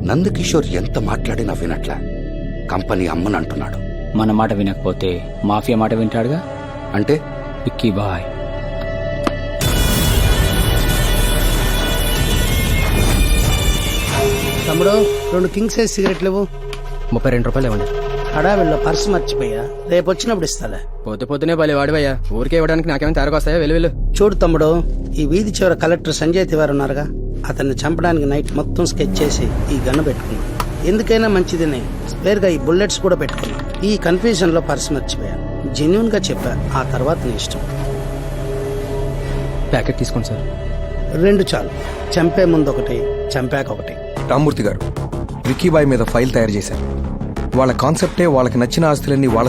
నందకిషోర్ ఎంత మాట్లాడినా వినట్లా. కంపెనీ అమ్మని అంటున్నాడు. మన మాట వినకపోతే మాఫియా మాట వింటాడుగా. అంటే విక్కీ బాయ్. తమ్ముడు 2 కింగ్ సైజ్ సిగరెట్లు ఇవ్వు. 32 రూపాయలు ఇవ్వండి. హడావిల్లో పర్సు మర్చిపోయా, రేపు వచ్చినప్పుడు ఇస్తాలే. పొద్దునే భలే వాడివయ్యా, ఊరికే ఇవ్వడానికి నాకేమైనా తేరకొస్తాయా? వెళ్ళు. చూడు తమ్ముడు, ఈ వీధి చివర కలెక్టర్ సంజయ్ తివారి ఉన్నారుగా, అతన్ని చంపడానికి నైట్ మొత్తం స్కెచ్ చేసి ఈ గన్ను పెట్టుకున్నాం. ఎందుకైనా మంచిదని స్పేర్ గా ఈ బుల్లెట్స్ కూడా పెట్టుకున్నాం. ఈ కన్ఫ్యూజన్ లో పర్సు మర్చిపోయా. జెన్యూన్ గా చెప్పా, ఆ తర్వాత నీ ఇష్టం. ప్యాకెట్ తీసుకోండి సార్. 2 చాలు. చంపే ముందు ఒకటి, చంపాక ఒకటి. రామ్మూర్తి గారు, విక్కీబాయ్ మీద ఫైల్ తయారు చేశారు. వాళ్ళ కాన్సెప్టే వాళ్ళకి నచ్చిన ఆస్తులన్నీ వాళ్ళ